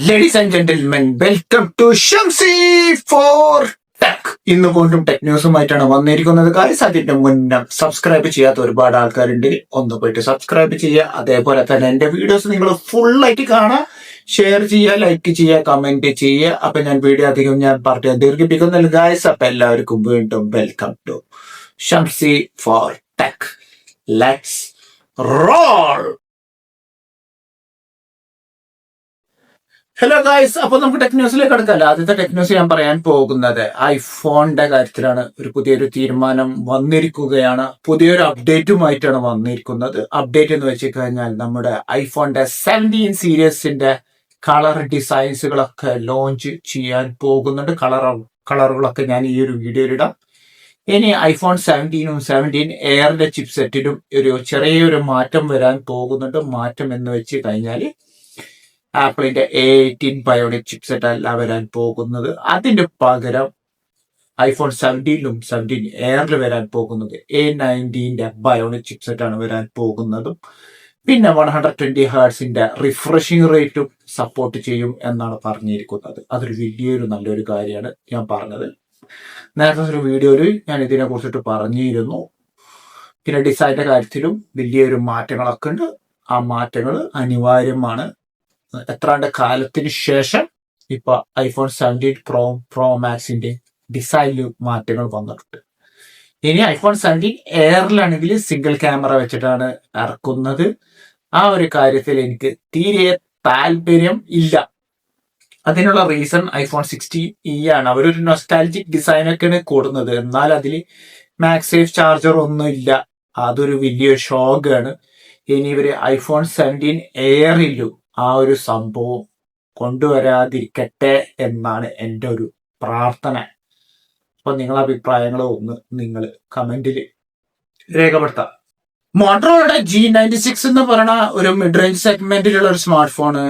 Ladies and gentlemen, welcome to Shamsi for tech. ഇന്ന് വീണ്ടും tech ന്യൂസുമായിട്ടാണ് വന്നിരിക്കുന്നത്. ഗൈസ്, അതിന്റെ മുന്നേ സബ്സ്ക്രൈബ് ചെയ്യാത്ത ഒരുപാട് ആൾക്കാരുണ്ട്. ഒന്ന് പോയിട്ട് സബ്സ്ക്രൈബ് ചെയ്യുക. അതേപോലെ തന്നെ എന്റെ വീഡിയോസ് നിങ്ങൾ ഫുൾ ആയിട്ട് കാണാം, ഷെയർ ചെയ്യുക, ലൈക്ക് ചെയ്യുക, കമന്റ് ചെയ്യുക. അപ്പൊ ഞാൻ വീഡിയോ അധികം പറഞ്ഞ ദീർഘിപ്പിക്കുന്നില്ല ഗൈസ്. അപ്പൊ എല്ലാവർക്കും വീണ്ടും welcome to Shamsi for tech. Let's roll. Hello guys, അപ്പൊ നമുക്ക് ടെക് ന്യൂസിലേക്ക് കിടക്കല്ല. ആദ്യത്തെ ടെക് ന്യൂസ് ഞാൻ പറയാൻ പോകുന്നത് ഐഫോണിന്റെ കാര്യത്തിലാണ്. പുതിയൊരു തീരുമാനം വന്നിരിക്കുകയാണ്. പുതിയൊരു അപ്ഡേറ്റുമായിട്ടാണ് വന്നിരിക്കുന്നത്. അപ്ഡേറ്റ് എന്ന് വെച്ച് കഴിഞ്ഞാൽ നമ്മുടെ ഐഫോണിന്റെ 17 സീരീസിന്റെ കളർ ഡിസൈൻസുകളൊക്കെ ലോഞ്ച് ചെയ്യാൻ പോകുന്നുണ്ട്. കളറുകളൊക്കെ ഞാൻ ഈ ഒരു വീഡിയോയിൽ ഇടാം. ഇനി ഐഫോൺ 17 എയറിന്റെ ചിപ്പ് സെറ്റിലും ചെറിയൊരു മാറ്റം വരാൻ പോകുന്നുണ്ട്. മാറ്റം എന്ന് വെച്ച് കഴിഞ്ഞാൽ ആപ്പിളിന്റെ A18 ബയോണിക് ചിപ്സെറ്റ് അല്ല വരാൻ പോകുന്നത്. അതിന്റെ പകരം ഐഫോൺ 17 എയറിൽ വരാൻ പോകുന്നത് A19 ബയോണിക് ചിപ്സെറ്റ് ആണ് വരാൻ പോകുന്നതും. പിന്നെ 120 ഹേർട്സിന്റെ റിഫ്രഷിംഗ് റേറ്റും സപ്പോർട്ട് ചെയ്യും എന്നാണ് പറഞ്ഞിരിക്കുന്നത്. അതൊരു വലിയൊരു നല്ലൊരു കാര്യമാണ് ഞാൻ പറഞ്ഞത്. നേരത്തെ ഒരു വീഡിയോയിൽ ഞാൻ ഇതിനെ കുറിച്ചിട്ട് പറഞ്ഞിരുന്നു. പിന്നെ ഡിസൈനിന്റെ കാര്യത്തിലും വലിയൊരു മാറ്റങ്ങളൊക്കെ ഉണ്ട്. ആ മാറ്റങ്ങൾ അനിവാര്യമാണ്. എത്രാണ്ട് കാലത്തിന് ശേഷം ഇപ്പൊ ഐഫോൺ 17 പ്രോ മാക്സിന്റെ ഡിസൈനിൽ മാറ്റങ്ങൾ വന്നിട്ടുണ്ട്. ഇനി ഐഫോൺ 17 എയറിലാണെങ്കിൽ സിംഗിൾ ക്യാമറ വെച്ചിട്ടാണ് ഇറക്കുന്നത്. ആ ഒരു കാര്യത്തിൽ എനിക്ക് തീരെ താല്പര്യം ഇല്ല. അതിനുള്ള റീസൺ ഐഫോൺ 16 ആണ്. അവരൊരു നൊസ്റ്റാലജിക് ഡിസൈനൊക്കെയാണ് കൊടുക്കുന്നത്. എന്നാൽ അതിൽ മാക്സേഫ് ചാർജർ ഒന്നും ഇല്ല. അതൊരു വലിയ ഷോക്കാണ്. ഇനി ഇവര് ഐഫോൺ 17 എയറിലും ആ ഒരു സംഭവം കൊണ്ടുവരാതിരിക്കട്ടെ എന്നാണ് എൻ്റെ ഒരു പ്രാർത്ഥന. അപ്പൊ നിങ്ങളെ അഭിപ്രായങ്ങൾ ഒന്ന് നിങ്ങൾ കമന്റിൽ രേഖപ്പെടുത്താം. മോട്ടറോളയുടെ G96 എന്ന് പറയുന്ന ഒരു മിഡ് റേഞ്ച് സെഗ്മെന്റിലുള്ള ഒരു സ്മാർട്ട് ഫോണ്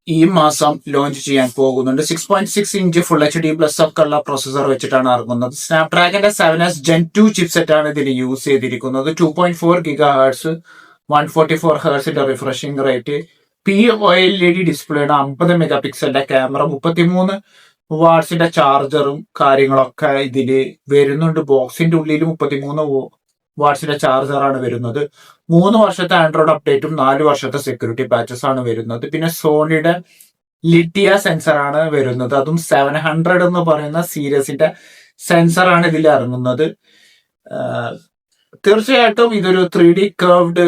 ഈ മാസം ലോഞ്ച് ചെയ്യാൻ പോകുന്നുണ്ട്. 6.6 ഇഞ്ച് ഫുൾ HD പ്ലസ് ഒക്കെ ഉള്ള പ്രൊസസർ വെച്ചിട്ടാണ് ഇറങ്ങുന്നത്. സ്നാപ്ഡ്രാഗന്റെ 7S Gen 2 ചിപ്സെറ്റ് ആണ് ഇതിൽ യൂസ് ചെയ്തിരിക്കുന്നത്. 2.4 GHz 144 ഹേർട്സിന്റെ റിഫ്രഷിംഗ് റേറ്റ്, POLED ഡിസ്പ്ലേയുടെ 50 മെഗാ പിക്സലിന്റെ ക്യാമറ, 33 വാട്ട്സിന്റെ ചാർജറും കാര്യങ്ങളൊക്കെ ഇതില് വരുന്നുണ്ട്. ബോക്സിന്റെ ഉള്ളിൽ 33 വാട്ട്സിന്റെ ചാർജറാണ് വരുന്നത്. 3 വർഷത്തെ ആൻഡ്രോയിഡ് അപ്ഡേറ്റും 4 വർഷത്തെ സെക്യൂരിറ്റി പാച്ചസ് ആണ് വരുന്നത്. പിന്നെ സോണിയുടെ ലിറ്റിയ സെൻസർ ആണ് വരുന്നത്. അതും 700 എന്ന് പറയുന്ന സീരീസിന്റെ സെൻസറാണ് ഇതിൽ ഇറങ്ങുന്നത്. തീർച്ചയായിട്ടും ഇതൊരു 3D കർവ്ഡ്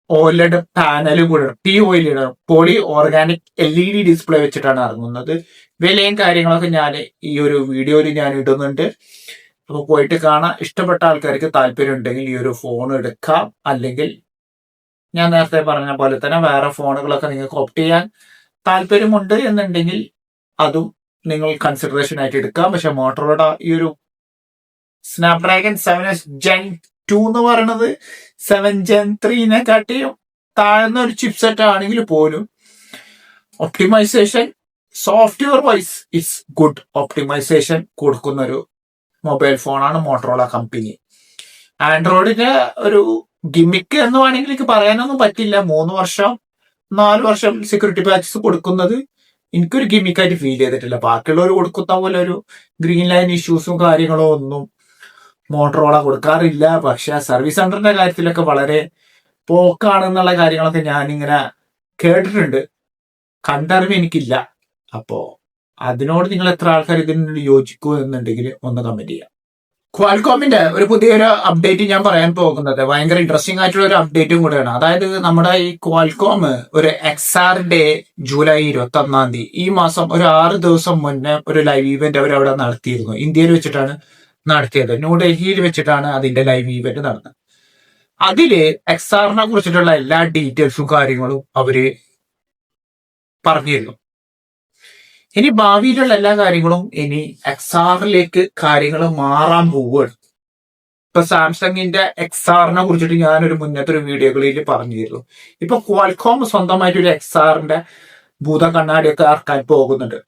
OLED പാനലും കൂടെ POLED poly organic LED display വെച്ചിട്ടാണ് ഇറങ്ങുന്നത്. വിലയും കാര്യങ്ങളൊക്കെ ഞാൻ ഈ ഒരു വീഡിയോയിൽ ഞാൻ ഇടുന്നുണ്ട്. അപ്പൊ പോയിട്ട് കാണാം. ഇഷ്ടപ്പെട്ട ആൾക്കാർക്ക് താല്പര്യം ഉണ്ടെങ്കിൽ ഈ ഒരു ഫോൺ എടുക്കാം. അല്ലെങ്കിൽ ഞാൻ നേരത്തെ പറഞ്ഞ പോലെ തന്നെ വേറെ ഫോണുകളൊക്കെ നിങ്ങൾക്ക് ഓപ്റ്റ് ചെയ്യാൻ താല്പര്യമുണ്ട് എന്നുണ്ടെങ്കിൽ അതും നിങ്ങൾ കൺസിഡറേഷൻ ആയിട്ട് എടുക്കാം. പക്ഷെ മോട്ടറോള ഈ ഒരു സ്നാപ്ഡ്രാഗൺ 7S Gen 2 എന്ന് പറയുന്നത് 7 Gen 3 കാട്ടിയും താഴ്ന്ന ഒരു ചിപ്സെറ്റ് ആണെങ്കിൽ പോലും optimisation software wise is good. Optimisation കൊടുക്കുന്ന ഒരു മൊബൈൽ ഫോണാണ് മോട്ടറോള കമ്പനി. ആൻഡ്രോയിഡിന്റെ ഒരു ഗിമിക്ക് എന്ന് വേണമെങ്കിൽ എനിക്ക് പറയാനൊന്നും പറ്റില്ല. 3 വർഷം 4 വർഷം സെക്യൂരിറ്റി പാച്ചസ് കൊടുക്കുന്നത് എനിക്കൊരു ഗിമിക്കായിട്ട് ഫീൽ ചെയ്തിട്ടില്ല. ബാക്കിയുള്ളവർ കൊടുക്കുന്ന പോലെ ഒരു ഗ്രീൻ ലൈൻ ഇഷ്യൂസും കാര്യങ്ങളോ ഒന്നും മോട്ടറോള കൊടുക്കാറില്ല. പക്ഷെ സർവീസ് സെന്ററിന്റെ കാര്യത്തിലൊക്കെ വളരെ പോക്കാണെന്നുള്ള കാര്യങ്ങളൊക്കെ ഞാനിങ്ങനെ കേട്ടിട്ടുണ്ട്. കണ്ടറിവ് എനിക്കില്ല. അപ്പോ അതിനോട് നിങ്ങൾ എത്ര ആൾക്കാർ ഇതിനോട് യോജിക്കൂ എന്നുണ്ടെങ്കിൽ ഒന്ന് കമന്റ് ചെയ്യാം. ക്വാൽകോമിന്റെ ഒരു പുതിയൊരു അപ്ഡേറ്റ് ഞാൻ പറയാൻ പോകുന്നത് ഭയങ്കര ഇൻട്രസ്റ്റിംഗ് ആയിട്ടുള്ള ഒരു അപ്ഡേറ്റും കൂടെയാണ്. അതായത് നമ്മുടെ ഈ ക്വാൽകോം ഒരു XR ഡേ ജൂലൈ 21 ഈ മാസം ഒരു 6 ദിവസം മുന്നേ ഒരു ലൈവ് ഈവന്റ് അവരവിടെ നടത്തിയിരുന്നു. ഇന്ത്യയിൽ വെച്ചിട്ടാണ് നടത്തിയത്. ന്യൂഡൽഹിയിൽ വെച്ചിട്ടാണ് അതിന്റെ ലൈവ് ഈവന്റ് നടന്നത്. അതില് XRനെ കുറിച്ചിട്ടുള്ള എല്ലാ ഡീറ്റെയിൽസും കാര്യങ്ങളും അവര് പറഞ്ഞിരുന്നു. ഇനി ഭാവിയിലുള്ള എല്ലാ കാര്യങ്ങളും ഇനി XRലേക്ക് കാര്യങ്ങൾ മാറാൻ പോവുകയാണ്. ഇപ്പൊ സാംസങ്ങിന്റെ XRനെ കുറിച്ചിട്ട് ഞാനൊരു മുന്നത്തെ ഒരു വീഡിയോകളിൽ പറഞ്ഞിരുന്നു. ഇപ്പൊ ക്വാൽകോം സ്വന്തമായിട്ട് ഒരു XRന്റെ ഭൂത കണ്ണാടിയൊക്കെ ഇറക്കാൻ പോകുന്നുണ്ട്.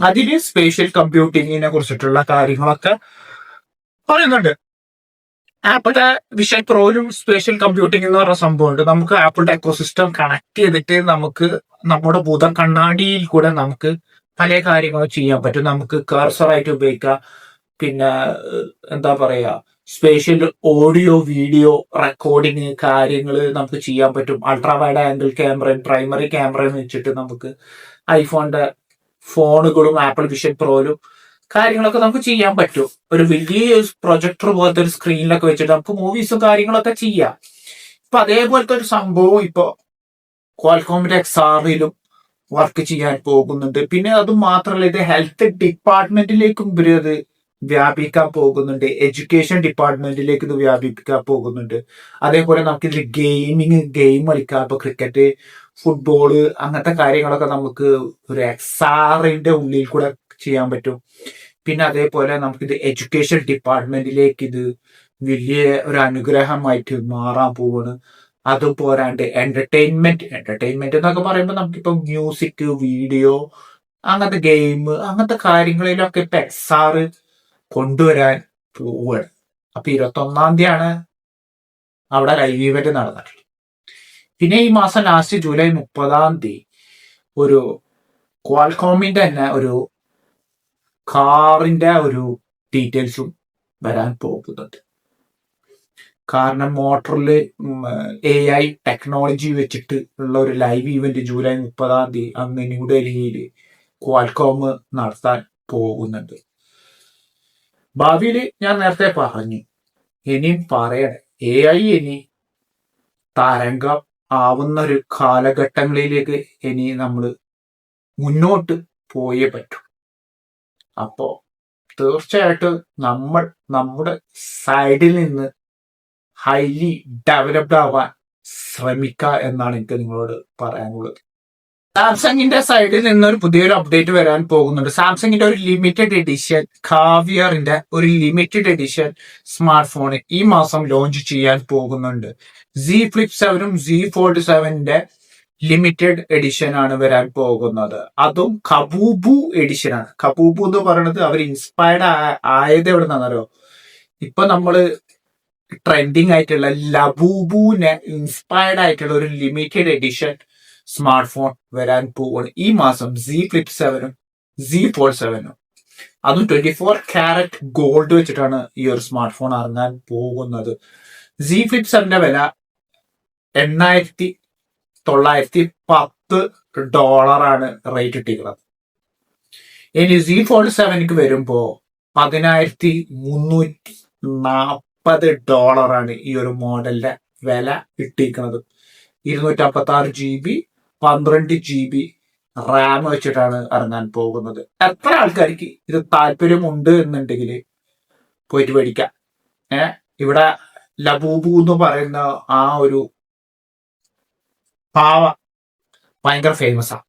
അതിന് സ്പേഷ്യൽ കമ്പ്യൂട്ടിങ്ങിനെ കുറിച്ചിട്ടുള്ള കാര്യങ്ങളൊക്കെ പറയുന്നുണ്ട്. ആപ്പിളുടെ വിഷൻ പ്രോയിലും സ്പേഷ്യൽ കമ്പ്യൂട്ടിംഗ് എന്ന് പറഞ്ഞ സംഭവമുണ്ട്. നമുക്ക് ആപ്പിളുടെ എക്കോസിസ്റ്റം കണക്ട് ചെയ്തിട്ട് നമുക്ക് നമ്മുടെ ഭൂത കണ്ണാടിയിൽ കൂടെ നമുക്ക് പല കാര്യങ്ങളും ചെയ്യാൻ പറ്റും. നമുക്ക് കർസറായിട്ട് ഉപയോഗിക്കാം. പിന്നെ എന്താ പറയാ, സ്പേഷ്യൽ ഓഡിയോ വീഡിയോ റെക്കോർഡിങ് കാര്യങ്ങൾ നമുക്ക് ചെയ്യാൻ പറ്റും. അൾട്രാ വൈഡ് ആംഗിൾ ക്യാമറയും പ്രൈമറി ക്യാമറയും വെച്ചിട്ട് നമുക്ക് ഐഫോണിന്റെ ഫോണുകളും ആപ്പിൾ വിഷൻ പ്രോയിലും കാര്യങ്ങളൊക്കെ നമുക്ക് ചെയ്യാൻ പറ്റും. ഒരു വലിയ പ്രൊജക്ടർ പോലത്തെ ഒരു സ്ക്രീനിലൊക്കെ വെച്ചിട്ട് നമുക്ക് മൂവീസും കാര്യങ്ങളൊക്കെ ചെയ്യാം. ഇപ്പൊ അതേപോലത്തെ ഒരു സംഭവം ഇപ്പൊ ക്വാൽകോമിന്റെ XR-ലും വർക്ക് ചെയ്യാൻ പോകുന്നുണ്ട്. പിന്നെ അത് മാത്രമല്ല, ഇത് ഹെൽത്ത് ഡിപ്പാർട്ട്മെന്റിലേക്കും ഇവര് അത് വ്യാപിക്കാൻ പോകുന്നുണ്ട്. എഡ്യൂക്കേഷൻ ഡിപ്പാർട്ട്മെന്റിലേക്ക് ഇത് വ്യാപിക്കാൻ പോകുന്നുണ്ട്. അതേപോലെ നമുക്ക് ഇതിൽ ഗെയിം കളിക്കാം. ഇപ്പൊ ക്രിക്കറ്റ്, ഫുട്ബോള്, അങ്ങനത്തെ കാര്യങ്ങളൊക്കെ നമുക്ക് ഒരു XR-ന്റെ ഉള്ളിൽ കൂടെ ചെയ്യാൻ പറ്റും. പിന്നെ അതേപോലെ നമുക്കിത് എഡ്യൂക്കേഷൻ ഡിപ്പാർട്ട്മെന്റിലേക്ക് ഇത് വലിയ ഒരു അനുഗ്രഹമായിട്ട് മാറാൻ പോവാണ്. അതും പോരാണ്ട് എന്റർടൈൻമെന്റ് എന്നൊക്കെ പറയുമ്പോൾ നമുക്കിപ്പോ മ്യൂസിക്, വീഡിയോ, അങ്ങനത്തെ ഗെയിം, അങ്ങനത്തെ കാര്യങ്ങളിലൊക്കെ ഇപ്പൊ XR കൊണ്ടുവരാൻ പോവുകയാണ്. അപ്പൊ 21-ാം തീയതിയാണ് അവിടെ ലൈവ് ഇവന്റ് നടന്നിട്ടുള്ളത്. പിന്നെ ഈ മാസം ലാസ്റ്റ് ജൂലൈ 30-ാം തീയതി ഒരു ക്വാൽകോമിന്റെ തന്നെ ഒരു കാറിന്റെ ഒരു ഡീറ്റെയിൽസും വരാൻ പോകുന്നുണ്ട്. കാരണം മോട്ടറിൽ AI ടെക്നോളജി വെച്ചിട്ട് ഉള്ള ഒരു ലൈവ് ഇവന്റ് ജൂലൈ 30-ാം തീയതി അന്ന് ന്യൂഡൽഹിയിൽ ക്വാൽകോം നടത്താൻ പോകുന്നുണ്ട്. ഭാവിയിൽ ഞാൻ നേരത്തെ പറഞ്ഞു, ഇനിയും പറയണേ, AI ഇനി തരംഗം ആവുന്ന ഒരു കാലഘട്ടങ്ങളിലേക്ക് ഇനി നമ്മൾ മുന്നോട്ട് പോയേ പറ്റൂ. അപ്പോ തീർച്ചയായിട്ടും നമ്മൾ നമ്മുടെ സൈഡിൽ നിന്ന് ഹൈലി ഡെവലപ്ഡ് ആവാൻ ശ്രമിക്കുക എന്നാണ് എനിക്ക് നിങ്ങളോട് പറയാനുള്ളത്. സാംസങ്ങിന്റെ സൈഡിൽ നിന്ന് ഒരു പുതിയൊരു അപ്ഡേറ്റ് വരാൻ പോകുന്നുണ്ട്. സാംസങ്ങിന്റെ ഒരു ലിമിറ്റഡ് എഡിഷൻ കാവിയറിന്റെ ഒരു ലിമിറ്റഡ് എഡിഷൻ സ്മാർട്ട് ഫോൺ ഈ മാസം ലോഞ്ച് ചെയ്യാൻ പോകുന്നുണ്ട്. Z Flip 7-ഉം Z Fold 7-ന്റെ ലിമിറ്റഡ് എഡിഷൻ ആണ് വരാൻ പോകുന്നത്. അതും കബൂബു എഡിഷൻ ആണ്. കബൂബു എന്ന് പറയുന്നത് അവർ ഇൻസ്പയർഡ് ആയത് എവിടെ നിന്നാണോ, ഇപ്പൊ നമ്മള് ട്രെൻഡിങ് ആയിട്ടുള്ള ലബൂബുവിനെ ഇൻസ്പയർഡ് ആയിട്ടുള്ള ഒരു ലിമിറ്റഡ് എഡിഷൻ സ്മാർട്ട് ഫോൺ വരാൻ പോവുകയാണ് ഈ മാസം. Z Flip 7-ഉം Z Fold 7-ഉം അതും 24 കാരറ്റ് ഗോൾഡ് വെച്ചിട്ടാണ് ഈ ഒരു സ്മാർട്ട് ഫോൺ ഇറങ്ങാൻ പോകുന്നത്. Z Flip 7-ന്റെ വില $8,910 റേറ്റ് ഇട്ടിരിക്കുന്നത്. ഇനി Z Fold 7-ക്ക് വരുമ്പോ $10,340 ഈ ഒരു മോഡലിന്റെ വില ഇട്ടിരിക്കുന്നത്. 256 GB 12 GB റാം വെച്ചിട്ടാണ് ഇറങ്ങാൻ പോകുന്നത്. എത്ര ആൾക്കാർക്ക് ഇത് താല്പര്യമുണ്ട് എന്നുണ്ടെങ്കിൽ പോയിട്ട് മേടിക്കാം. ഇവിടെ ലബൂബു എന്ന് പറയുന്ന ആ ഒരു പാവ ഭയങ്കര ഫേമസ് ആണ്.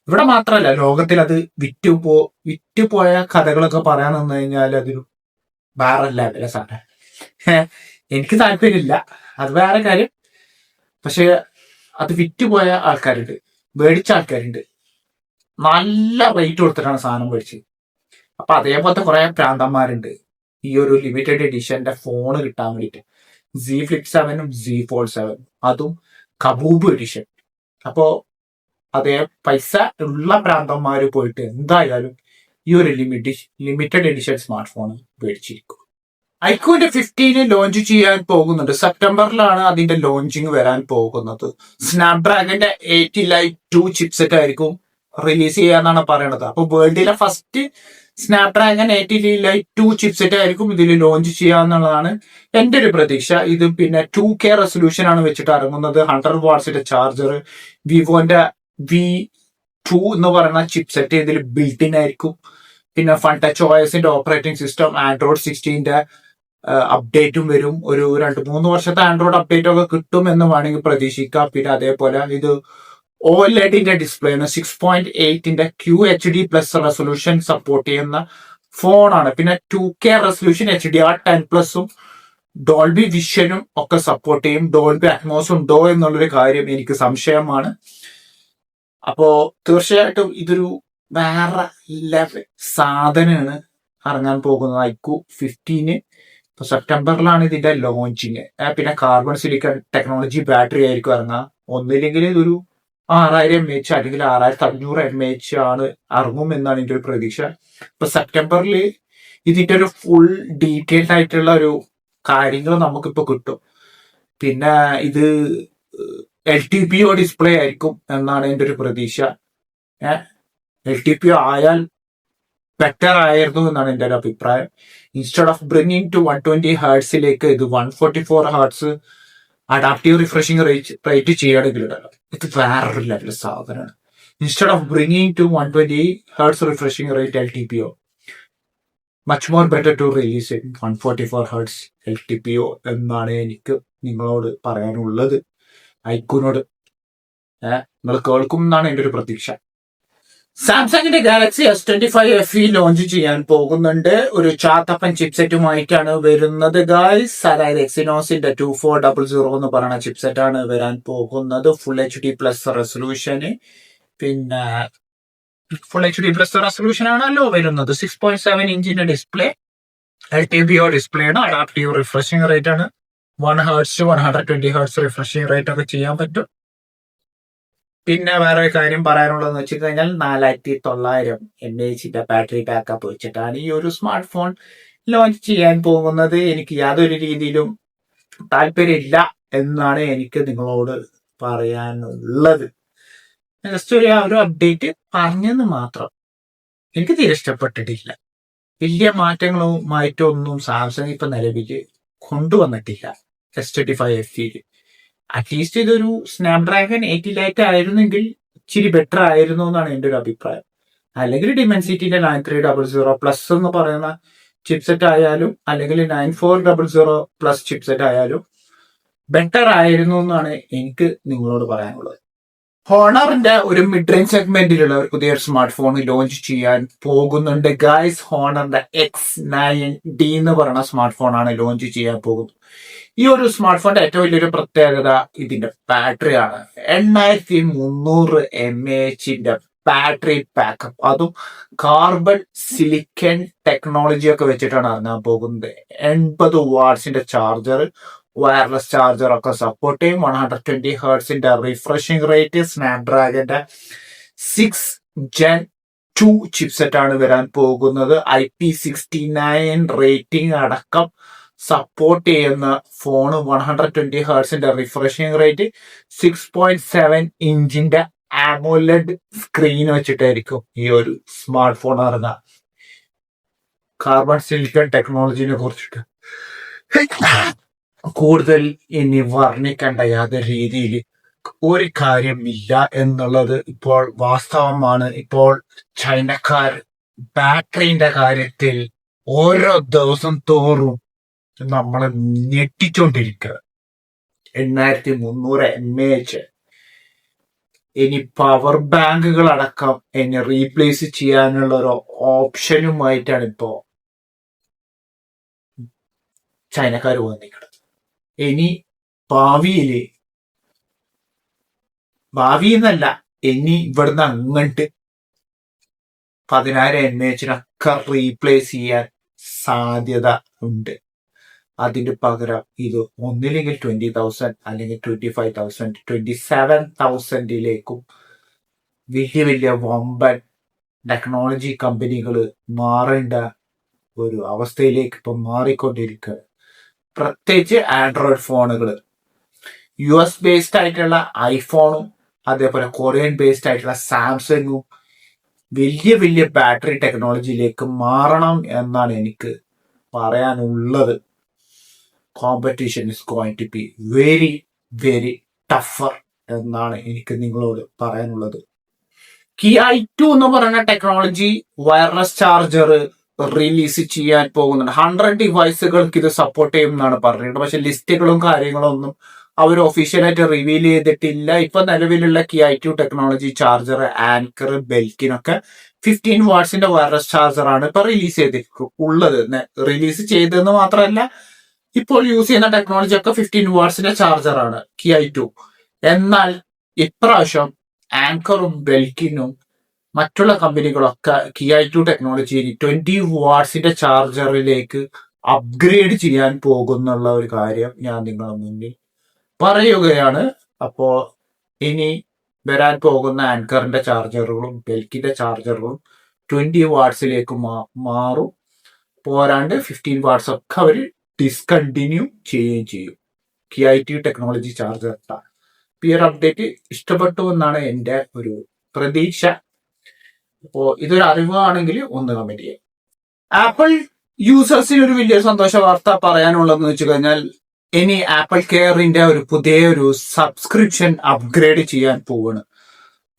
ഇവിടെ മാത്രമല്ല, ലോകത്തിൽ അത് വിറ്റുപോയ കഥകളൊക്കെ പറയാൻ നിന്ന് കഴിഞ്ഞാൽ അതൊരു വേറെ ലെവല സാധനം. എനിക്ക് താല്പര്യമില്ല, അത് വേറെ കാര്യം. പക്ഷെ അത് വിറ്റുപോയ ആൾക്കാരുണ്ട്, മേടിച്ച ആൾക്കാരുണ്ട്, നല്ല റേറ്റ് കൊടുത്തിട്ടാണ് സാധനം മേടിച്ചത്. അപ്പൊ അതേപോലത്തെ കുറെ പ്രാന്തന്മാരുണ്ട് ഈ ഒരു ലിമിറ്റഡ് എഡിഷന്റെ ഫോൺ കിട്ടാൻ വേണ്ടിയിട്ട്. Z Flip 7-ഉം Z Fold 7-ഉം അതും കബൂബ് എഡിഷൻ. അപ്പോ അതേ പൈസ ഉള്ള പ്രാന്തന്മാര് പോയിട്ട് എന്തായാലും ഈ ഒരു ലിമിറ്റഡ് എഡിഷൻ സ്മാർട്ട് ഫോൺ മേടിച്ചിരിക്കും. ഐക്യൂന്റെ 15 ലോഞ്ച് ചെയ്യാൻ പോകുന്നുണ്ട്. സെപ്റ്റംബറിലാണ് അതിന്റെ ലോഞ്ചിങ് വരാൻ പോകുന്നത്. സ്നാപ്ഡ്രാഗന്റെ 80 Lite 2 ചിപ്സെറ്റ് ആയിരിക്കും റിലീസ് ചെയ്യാന്നാണ് പറയണത്. അപ്പൊ വേൾഡിലെ ഫസ്റ്റ് സ്നാപ്ഡ്രാഗൺ 80 Lite 2 ചിപ്സെറ്റ് ആയിരിക്കും ഇതിൽ ലോഞ്ച് ചെയ്യാന്നുള്ളതാണ് എന്റെ ഒരു പ്രതീക്ഷ. ഇത് പിന്നെ 2K റെസൊല്യൂഷൻ ആണ് വെച്ചിട്ട് ഇറങ്ങുന്നത്. 100 വാട്ട്സിന്റെ ചാർജർ, വിവോന്റെ V2 എന്ന് പറയുന്ന ചിപ്സെറ്റ് ഇതിൽ ബിൽറ്റ് ആയിരിക്കും. പിന്നെ ഫൺ ടച്ച് OS-ന്റെ ഓപ്പറേറ്റിംഗ് സിസ്റ്റം, ആൻഡ്രോയിഡ് 16-ന്റെ അപ്ഡേറ്റും വരും. ഒരു 2-3 വർഷത്തെ ആൻഡ്രോയിഡ് അപ്ഡേറ്റ് ഒക്കെ കിട്ടും എന്ന് വേണമെങ്കിൽ പ്രതീക്ഷിക്കാം. പിന്നെ അതേപോലെ ഇത് OLED-ന്റെ ഡിസ്പ്ലേ ആണ്. 6.8-ന്റെ QHD+ റെസൊല്യൂഷൻ സപ്പോർട്ട് ചെയ്യുന്ന ഫോണാണ്. പിന്നെ 2K റെസൊല്യൂഷൻ HDR10+ഉം ഡോൾബി വിഷനും ഒക്കെ സപ്പോർട്ട് ചെയ്യും. ഡോൾബി അറ്റ്മോസ് ഉണ്ടോ എന്നുള്ളൊരു കാര്യം എനിക്ക് സംശയമാണ്. അപ്പോ തീർച്ചയായിട്ടും ഇതൊരു വേറെ ലെവൽ സാധനമാണ് ഇറങ്ങാൻ പോകുന്നത്. ഐക്യു 15 ഇപ്പൊ സെപ്റ്റംബറിലാണ് ഇതിന്റെ ലോഞ്ചിങ്. പിന്നെ കാർബൺ സിലിക്കൺ ടെക്നോളജി ബാറ്ററി ആയിരിക്കും ഇറങ്ങുക. ഒന്നില്ലെങ്കിൽ ഇതൊരു 6000 mAh അല്ലെങ്കിൽ 6500 mAh ആണ് ഇറങ്ങും എന്നാണ് എന്റെ ഒരു പ്രതീക്ഷ. ഇപ്പൊ സെപ്റ്റംബറിൽ ഇതിന്റെ ഒരു ഫുൾ ഡീറ്റെയിൽഡ് ആയിട്ടുള്ള ഒരു കാര്യങ്ങൾ നമുക്കിപ്പോ കിട്ടും. പിന്നെ ഇത് LTPO ഡിസ്പ്ലേ ആയിരിക്കും എന്നാണ് എന്റെ ഒരു പ്രതീക്ഷ. LTPO ആയാൽ ബെറ്റർ ആയിരുന്നു എന്നാണ് എന്റെ ഒരു അഭിപ്രായം. ഇൻസ്റ്റെഡ് ഓഫ് ബ്രിങ്ങിങ് ടു 120 ഹേർട്സിലേക്ക് ഇത് 144 ഹേർട്സ് അഡാപ്റ്റീവ് റിഫ്രഷിംഗ് റേറ്റ് ചെയ്യുകയാണെങ്കിൽ ഇത് വേറൊരു ലെവൽ സാധനമാണ്. Instead of bringing to 120 hertz refreshing rate LTPO, much more better to release 144 hertz LTPO എന്നാണ് എനിക്ക് നിങ്ങളോട് പറയാനുള്ളത്. ഐക്യൂനോട് നിങ്ങൾ കേൾക്കും എന്നാണ് എന്റെ ഒരു പ്രതീക്ഷ. സാംസങ്ങിന്റെ ഗാലക്സി S25 FE ലോഞ്ച് ചെയ്യാൻ പോകുന്നുണ്ട്. ഒരു ചാത്തപ്പൻ ചിപ്സെറ്റുമായിട്ടാണ് വരുന്നത് ഗായ്സ്. അതായത് എക്സിനോസിന്റെ 2400 എന്ന് പറയുന്ന ചിപ്സെറ്റ് ആണ് വരാൻ പോകുന്നത്. ഫുൾ HD+ റെസൊല്യൂഷന്. പിന്നെ ഫുൾ HD+ റെസൊല്യൂഷൻ ആണല്ലോ വരുന്നത്. 6.7 ഇഞ്ചിന്റെ ഡിസ്പ്ലേ, LTPO ഡിസ്പ്ലേ ആണ്. അഡാപ്റ്റീവ് റിഫ്രഷിംഗ് റേറ്റ് ആണ്. 1 hertz to 120 hertz refreshing rate ഒക്കെ ചെയ്യാൻ പറ്റും. പിന്നെ വേറെ കാര്യം പറയാനുള്ളതെന്ന് വെച്ച് കഴിഞ്ഞാൽ 4900 mAh ബാറ്ററി ബാക്കപ്പ് വെച്ചിട്ടാണ് ഈ ഒരു സ്മാർട്ട് ഫോൺ ലോഞ്ച് ചെയ്യാൻ പോകുന്നത്. എനിക്ക് യാതൊരു രീതിയിലും താല്പര്യമില്ല എന്നാണ് എനിക്ക് നിങ്ങളോട് പറയാനുള്ളത്. ജസ്റ്റ് ഒരു അപ്ഡേറ്റ് പറഞ്ഞെന്ന് മാത്രം. എനിക്ക് തീരെ ഇഷ്ടപ്പെട്ടിട്ടില്ല. വലിയ മാറ്റങ്ങളുമായിട്ടൊന്നും സാംസങ് ഇപ്പൊ നിലവിൽ കൊണ്ടുവന്നിട്ടില്ല S25 FE. അറ്റ്ലീസ്റ്റ് ഇതൊരു സ്നാപ്ഡ്രാഗൺ 8 ലൈറ്റ് ആയിരുന്നെങ്കിൽ ഇച്ചിരി ബെറ്റർ ആയിരുന്നു എന്നാണ് എന്റെ ഒരു അഭിപ്രായം. അല്ലെങ്കിൽ ഡിമെൻസിറ്റിന്റെ 9300+ എന്ന് പറയുന്ന ചിപ്സെറ്റ് ആയാലും അല്ലെങ്കിൽ 9400+ ചിപ്സെറ്റ് ആയാലും ബെറ്റർ ആയിരുന്നു എന്നാണ് എനിക്ക് നിങ്ങളോട് പറയാനുള്ളത്. ഹോണറിന്റെ ഒരു മിഡ് റേഞ്ച് സെഗ്മെന്റിലുള്ള ഒരു പുതിയൊരു സ്മാർട്ട് ഫോൺ ലോഞ്ച് ചെയ്യാൻ പോകുന്നുണ്ട് ഗായ്സ്. ഹോണറിന്റെ X9D എന്ന് പറയുന്ന സ്മാർട്ട് ഫോൺ ആണ് ലോഞ്ച് ചെയ്യാൻ പോകുന്നത്. ഈ ഒരു സ്മാർട്ട് ഫോണിന്റെ ഏറ്റവും വലിയൊരു പ്രത്യേകത ഇതിന്റെ ബാറ്ററി ആണ്. 8300 mAh ബാറ്ററി ബാക്കപ്പ്, അതും കാർബൺ സിലിക്കൺ ടെക്നോളജി ഒക്കെ വെച്ചിട്ടാണ് ഇറങ്ങാൻ പോകുന്നത്. 80 വാട്ട്സിന്റെ ചാർജർ, വയർലെസ് ചാർജർ ഒക്കെ സപ്പോർട്ട് ചെയ്യും. 120 ഹേർട്സിന്റെ റിഫ്രഷിംഗ് റേറ്റ്, സ്നാപ്ഡ്രാഗന്റെ 6 Gen 2 ചിപ്സെറ്റ് ആണ് വരാൻ പോകുന്നത്. IP69 റേറ്റിംഗ് അടക്കം സപ്പോർട്ട് ചെയ്യുന്ന ഫോണ്. 120 ഹേർട്സിന്റെ റിഫ്രഷിംഗ് റേറ്റ്, 6.7 ഇഞ്ചിന്റെ AMOLED സ്ക്രീൻ വെച്ചിട്ടായിരിക്കും ഈ ഒരു സ്മാർട്ട് ഫോൺ ഇറങ്ങുക. കാർബൺ സിലിക്കൺ ടെക്നോളജിനെ കുറിച്ചിട്ട് കൂടുതൽ ഇനി വർണ്ണിക്കേണ്ട യാതൊരു രീതിയിൽ ഒരു കാര്യമില്ല എന്നുള്ളത് ഇപ്പോൾ വാസ്തവമാണ്. ഇപ്പോൾ ചൈനക്കാർ ബാറ്ററിന്റെ കാര്യത്തിൽ ഓരോ ദിവസം തോറും നമ്മളെ ഞെട്ടിച്ചോണ്ടിരിക്കുക. 8300 mAh. ഇനി പവർ ബാങ്കുകൾ അടക്കം ഇനി റീപ്ലേസ് ചെയ്യാനുള്ള ഒരു ഓപ്ഷനുമായിട്ടാണ് ഇപ്പോ ചൈനക്കാർ വന്നിരിക്കുന്നത്. ഇനി ഭാവി എന്നല്ല, ഇനി ഇവിടുന്ന് അങ്ങോട്ട് 10000 mAh റീപ്ലേസ് ചെയ്യാൻ സാധ്യത ഉണ്ട്. അതിന് പകരം ഇത് ഒന്നില്ലെങ്കിൽ 20,000 അല്ലെങ്കിൽ 25,000 27,000 വലിയ വലിയ വമ്പൻ ടെക്നോളജി കമ്പനികൾ മാറേണ്ട ഒരു അവസ്ഥയിലേക്ക് ഇപ്പൊ മാറിക്കൊണ്ടിരിക്കുക. പ്രത്യേകിച്ച് ആൻഡ്രോയിഡ് ഫോണുകൾ, US ബേസ്ഡ് ആയിട്ടുള്ള ഐഫോണും അതേപോലെ കൊറിയൻ ബേസ്ഡ് ആയിട്ടുള്ള സാംസങ്ങും വലിയ വലിയ ബാറ്ററി ടെക്നോളജിയിലേക്ക് മാറണം എന്നാണ് എനിക്ക് പറയാനുള്ളത്. Competition is going to be very very tougher എന്നാണ് എനിക്ക് നിങ്ങളോട് പറയാനുള്ളത്. Ki2 എന്ന് പറയുന്ന ടെക്നോളജി വയർലെസ് ചാർജർ റിലീസ് ചെയ്യാൻ പോകുന്നുണ്ട്. 100 ഡിവൈസുകൾക്ക് ഇത് സപ്പോർട്ട് ചെയ്യും എന്നാണ് പറഞ്ഞത്. പക്ഷെ ലിസ്റ്റുകളും കാര്യങ്ങളും ഒന്നും അവർ ഒഫീഷ്യലായിട്ട് റിവീൽ ചെയ്തിട്ടില്ല. ഇപ്പൊ നിലവിലുള്ള Ki2 ടെക്നോളജി ചാർജർ, ആങ്കർ, ബെൽറ്റിനൊക്കെ 15 വാട്ട്സിന്റെ വയർലെസ് ചാർജർ ആണ് ഇപ്പൊ റിലീസ് ചെയ്തിട്ടുള്ളത്. റിലീസ് ചെയ്തതെന്ന് മാത്രമല്ല, ഇപ്പോൾ യൂസ് ചെയ്യുന്ന ടെക്നോളജി ഒക്കെ 15 വാട്ട്സിന്റെ ചാർജർ ആണ് Ki2. എന്നാൽ ഇപ്രാവശ്യം ആങ്കറും ബെൽറ്റിനും മറ്റുള്ള കമ്പനികളൊക്കെ Ki2 ടെക്നോളജി 20 വാട്ട്സിന്റെ ചാർജറിലേക്ക് അപ്ഗ്രേഡ് ചെയ്യാൻ പോകുന്നുള്ള ഒരു കാര്യം ഞാൻ നിങ്ങളുടെ മുന്നിൽ പറയുകയാണ്. അപ്പോ ഇനി വരാൻ പോകുന്ന ആങ്കറിന്റെ ചാർജറുകളും ബെൽക്കിന്റെ ചാർജറുകളും 20 വാട്ട്സിലേക്ക് മാറും. പോരാണ്ട് 15 വാട്ട്സ് ഒക്കെ അവർ ഡിസ്കണ്ടിന്യൂ ചെയ്യുകയും ചെയ്യും. KIT technology charger. ഈ ഒരു അപ്ഡേറ്റ് ഇഷ്ടപ്പെട്ടു എന്നാണ് എൻ്റെ ഒരു പ്രതീക്ഷ. അപ്പോ ഇതൊരു അറിവാണെങ്കിൽ ഒന്ന് കമന്റ് ചെയ്യാം. ആപ്പിൾ യൂസേഴ്സിന് ഒരു വലിയൊരു സന്തോഷ വാർത്ത പറയാനുള്ളതെന്ന് വെച്ച് കഴിഞ്ഞാൽ ഇനി ആപ്പിൾ കെയറിന്റെ ഒരു പുതിയൊരു സബ്സ്ക്രിപ്ഷൻ അപ്ഗ്രേഡ് ചെയ്യാൻ പോവാണ്.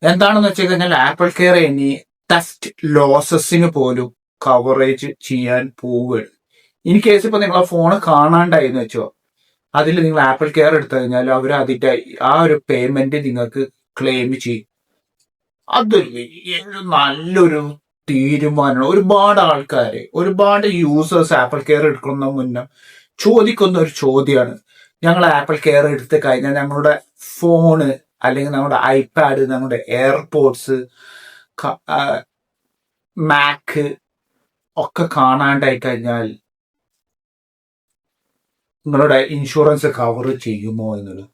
എന്താണെന്ന് വെച്ച് കഴിഞ്ഞാൽ ആപ്പിൾ കെയർ ഇനി ടെസ്റ്റ് ലോസസിന് പോലും കവറേജ് ചെയ്യാൻ പോവുകയാണ്. ഇൻ കേസ് ഇപ്പൊ നിങ്ങളെ ഫോണ് കാണാണ്ടായി എന്ന് വെച്ചോ, അതിൽ നിങ്ങൾ ആപ്പിൾ കെയർ എടുത്തു കഴിഞ്ഞാൽ അവർ അതിന്റെ ആ ഒരു പേയ്മെന്റ് നിങ്ങൾക്ക് ക്ലെയിം ചെയ്യും. അതൊരു വലിയൊരു നല്ലൊരു തീരുമാനമാണ്. ഒരുപാട് യൂസേഴ്സ് ആപ്പിൾ കെയർ എടുക്കുന്ന മുന്നേ ചോദിക്കുന്ന ഒരു ചോദ്യമാണ്, ഞങ്ങൾ ആപ്പിൾ കെയർ എടുത്ത് കഴിഞ്ഞാൽ ഞങ്ങളുടെ ഫോണ് അല്ലെങ്കിൽ നമ്മുടെ ഐപാഡ്, നമ്മുടെ എയർപോഡ്സ്, മാക്ക് ഒക്കെ കാണാണ്ടായി കഴിഞ്ഞാൽ നിങ്ങളുടെ ഇൻഷുറൻസ് കവർ ചെയ്യുമോ എന്നുള്ളത്.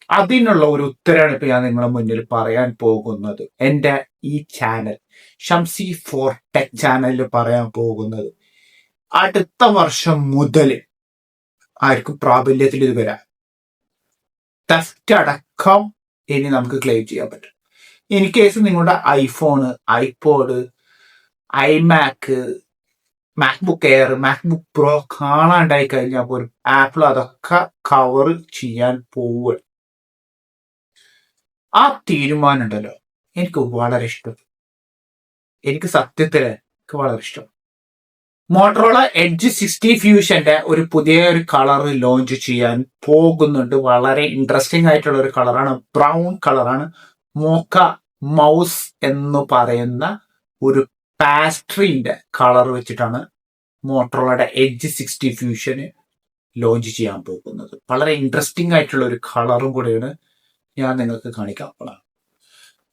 അതിനുള്ള ഒരു ഉത്തരമാണ് ഇപ്പൊ ഞാൻ നിങ്ങളുടെ മുന്നിൽ പറയാൻ പോകുന്നത്. എൻ്റെ ഈ ചാനൽ ഷംസി ഫോർ ടെക് ചാനലിൽ പറയാൻ പോകുന്നത്, അടുത്ത വർഷം മുതൽ ആർക്കും പ്രാബല്യത്തിൽ ഇത് വരാം. ടെസ്റ്റ് അടക്കം ഇനി നമുക്ക് ക്ലെയിം ചെയ്യാൻ പറ്റും. ഇൻ കേസ് നിങ്ങളുടെ ഐഫോണ്, ഐപോഡ്, ഐമാക്ക്, മാക്ബുക്ക് എയർ, മാക്ബുക്ക് പ്രോ കാണാണ്ടായി കഴിഞ്ഞാൽ പോലും ആപ്പിൾ അതൊക്കെ കവർ ചെയ്യാൻ പോവുക. ആ തീരുമാനം ഉണ്ടല്ലോ, എനിക്ക് വളരെ ഇഷ്ടം. എനിക്ക് സത്യത്തില് വളരെ ഇഷ്ടം. മോട്ടറോള എഡ്ജ് 60 ഫ്യൂഷന്റെ ഒരു പുതിയ ഒരു കളർ ലോഞ്ച് ചെയ്യാൻ പോകുന്നുണ്ട്. വളരെ ഇൻട്രസ്റ്റിംഗ് ആയിട്ടുള്ള ഒരു കളറാണ്, ബ്രൗൺ കളറാണ്. മോക്ക മൗസ് എന്ന് പറയുന്ന ഒരു പാസ്ട്രീന്റെ കളർ വെച്ചിട്ടാണ് മോട്ടറോളയുടെ എഡ്ജ് 60 ഫ്യൂഷന് ലോഞ്ച് ചെയ്യാൻ പോകുന്നത്. വളരെ ഇൻട്രസ്റ്റിംഗ് ആയിട്ടുള്ള ഒരു കളറും കൂടെയാണ് ഞാൻ നിങ്ങൾക്ക് കാണിക്കാൻ പോകുന്നത്.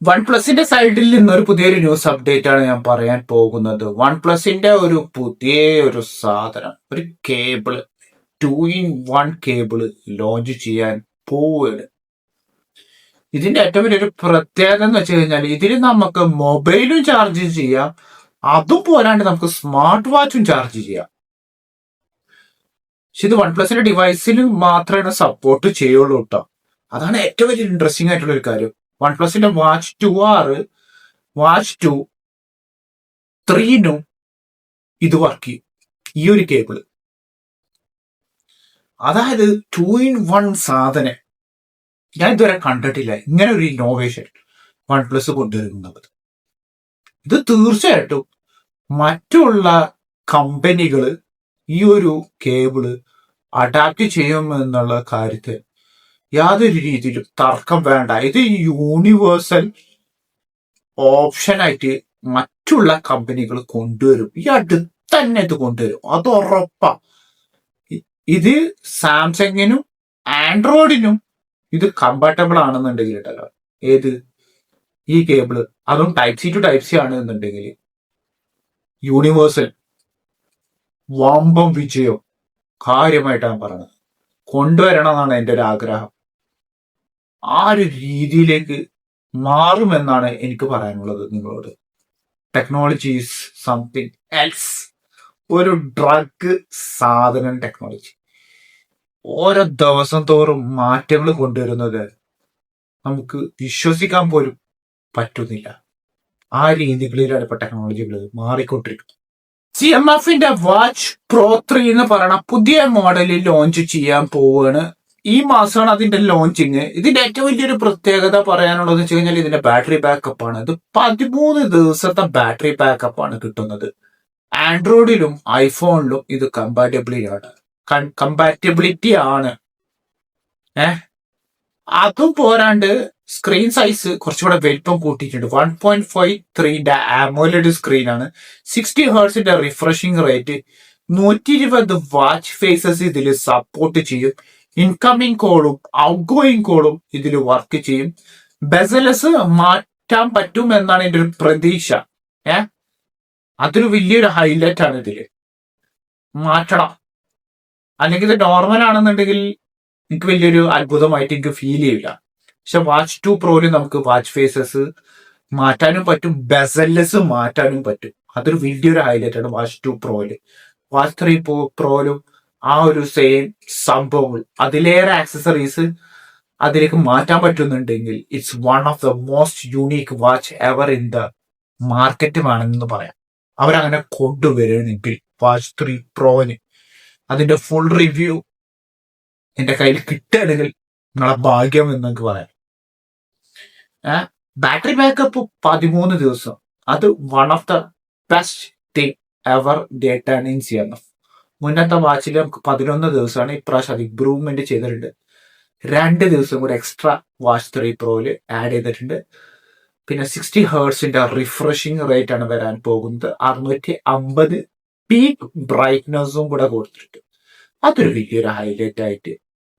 വൺ പ്ലസിന്റെ സൈഡിൽ നിന്നൊരു പുതിയൊരു ന്യൂസ് അപ്ഡേറ്റ് ആണ് ഞാൻ പറയാൻ പോകുന്നത്. വൺ പ്ലസിന്റെ ഒരു പുതിയ ഒരു സാധനം, ഒരു കേബിള്, 2-in-1 കേബിള് ലോഞ്ച് ചെയ്യാൻ പോവുകയാണ്. ഇതിന്റെ ഏറ്റവും വലിയൊരു പ്രത്യേകത എന്ന് വെച്ച് കഴിഞ്ഞാൽ ഇതിൽ നമുക്ക് മൊബൈലും ചാർജ് ചെയ്യാം, അതും പോരാണ്ട് നമുക്ക് സ്മാർട്ട് വാച്ചും ചാർജ് ചെയ്യാം. പക്ഷെ ഇത് വൺ പ്ലസിന്റെ ഡിവൈസിൽ മാത്രമേ സപ്പോർട്ട് ചെയ്യുള്ളൂ കേട്ടോ. അതാണ് ഏറ്റവും വലിയ ഇൻട്രസ്റ്റിംഗ് ആയിട്ടുള്ള ഒരു കാര്യം. വൺ പ്ലസിന്റെ വാച്ച് 2R, വാച്ച് 2, 3നും ഇത് വർക്ക് ചെയ്യും, ഈ ഒരു കേബിള്. അതായത് 2-in-1 സാധനം ഞാൻ ഇതുവരെ കണ്ടിട്ടില്ല. ഇങ്ങനെ ഒരു ഇന്നോവേഷൻ വൺ പ്ലസ് കൊണ്ടുവരുന്നത്. ഇത് തീർച്ചയായിട്ടും മറ്റുള്ള കമ്പനികൾ ഈ ഒരു കേബിള് അഡാപ്റ്റ് ചെയ്യുമെന്നുള്ള കാര്യത്തിൽ യാതൊരു രീതിയിലും തർക്കം വേണ്ട. ഇത് യൂണിവേഴ്സൽ ഓപ്ഷനായിട്ട് മറ്റുള്ള കമ്പനികൾ കൊണ്ടുവരും. ഈ അടുത്ത് തന്നെ ഇത് കൊണ്ടുവരും, അത് ഉറപ്പാ. ഇത് സാംസങ്ങിനും ആൻഡ്രോയിഡിനും ഇത് കമ്പാറ്റബിൾ ആണെന്നുണ്ടെങ്കിൽ കേട്ടല്ലോ, ഏത് ഈ കേബിള്, അതും type C to type C ആണെന്നുണ്ടെങ്കിൽ യൂണിവേഴ്സൽ വമ്പം വിജയം കാര്യമായിട്ടാണ് പറഞ്ഞത്. കൊണ്ടുവരണം എന്നാണ് എൻ്റെ ഒരു ആഗ്രഹം. ആ ഒരു രീതിയിലേക്ക് മാറുമെന്നാണ് എനിക്ക് പറയാനുള്ളത് നിങ്ങളോട്. Technology is something else. ഒരു ഡ്രഗ് സാധനം ടെക്നോളജി. ഓരോ ദിവസം തോറും മാറ്റങ്ങൾ കൊണ്ടുവരുന്നത് നമുക്ക് വിശ്വസിക്കാൻ പോലും പറ്റുന്നില്ല. ആ രീതികളിലാണ് ഇപ്പൊ ടെക്നോളജികൾ മാറിക്കൊണ്ടിരിക്കുന്നത്. CMFന്റെ വാച്ച് പ്രോ 3 എന്ന് പറയുന്ന പുതിയ മോഡലിൽ ലോഞ്ച് ചെയ്യാൻ പോവുകയാണ്. ഈ മാസമാണ് അതിന്റെ ലോഞ്ചിങ്. ഇതിന്റെ ഏറ്റവും വലിയൊരു പ്രത്യേകത പറയാനുള്ളത് വെച്ച് കഴിഞ്ഞാൽ ഇതിന്റെ ബാറ്ററി ബാക്കപ്പ് ആണ്. ഇത് 13 ദിവസത്തെ ബാറ്ററി ബാക്കപ്പ് ആണ് കിട്ടുന്നത്. ആൻഡ്രോയിഡിലും ഐഫോണിലും ഇത് കമ്പാറ്റബിലിറ്റി ആണ്. അതും പോരാണ്ട് സ്ക്രീൻ സൈസ് കുറച്ചുകൂടെ വലിപ്പം കൂട്ടിയിട്ടുണ്ട്. 1.53 AMOLED സ്ക്രീനാണ്. 60 ഹെർട്സിന്റെ റിഫ്രഷിംഗ് റേറ്റ്. 120 വാച്ച് ഫേസസ് ഇതിൽ സപ്പോർട്ട് ചെയ്യും. ഇൻകമിംഗ് കോളും ഔട്ട് ഗോയിങ് കോളും ഇതിൽ വർക്ക് ചെയ്യും. ബെസലസ് മാറ്റാൻ പറ്റും എന്നാണ് എൻ്റെ ഒരു പ്രതീക്ഷ. അതൊരു വലിയൊരു ഹൈലൈറ്റ് ആണ്. ഇതില് മാറ്റണം. അല്ലെങ്കിൽ ഇത് നോർമൽ ആണെന്നുണ്ടെങ്കിൽ എനിക്ക് വലിയൊരു അത്ഭുതമായിട്ട് എനിക്ക് ഫീൽ ചെയ്യില്ല. പക്ഷെ വാച്ച് 2 പ്രോയില് നമുക്ക് വാച്ച് ഫേസസ് മാറ്റാനും പറ്റും, ബെസൽസ് മാറ്റാനും പറ്റും. അതൊരു വലിയൊരു ഹൈലൈറ്റ് ആണ് വാച്ച് 2 പ്രോയില്. വാച്ച് 3 പ്രോയിലും ആ ഒരു സെയിം സംഭവങ്ങൾ, അതിലേറെ ആക്സസറീസ് അതിലേക്ക് മാറ്റാൻ പറ്റുന്നുണ്ടെങ്കിൽ it's one of the most unique watch ever in the market വേണമെന്ന് പറയാം. അവരങ്ങനെ കൊണ്ടുവരുന്നെങ്കിൽ വാച്ച് 3 പ്രോന് അതിന്റെ ഫുൾ റിവ്യൂ എന്റെ കയ്യിൽ കിട്ടുകയാണെങ്കിൽ നിങ്ങളെ ഭാഗ്യം എന്ന് എനിക്ക് പറയാം. ബാറ്ററി ബാക്കപ്പ് 13 ദിവസം, അത് one of the best thing ever ഡേറ്റാണ് ഇൻ CMF. മുന്നത്തെ വാച്ചിൽ നമുക്ക് 11 ദിവസമാണ്, ഇപ്രാവശ്യം അത് ഇംപ്രൂവ്മെന്റ് ചെയ്തിട്ടുണ്ട്. 2 ദിവസം കൂടെ എക്സ്ട്രാ വാച്ച് 3 പ്രോയില് ആഡ് ചെയ്തിട്ടുണ്ട്. പിന്നെ 60 ഹേർട്സിന്റെ റിഫ്രഷിംഗ് റേറ്റ് ആണ് വരാൻ പോകുന്നത്. 650 പീക്ക് ബ്രൈറ്റ്നസും കൂടെ കൊടുത്തിട്ടുണ്ട്. അതൊരു വലിയൊരു ഹൈലൈറ്റ് ആയിട്ട്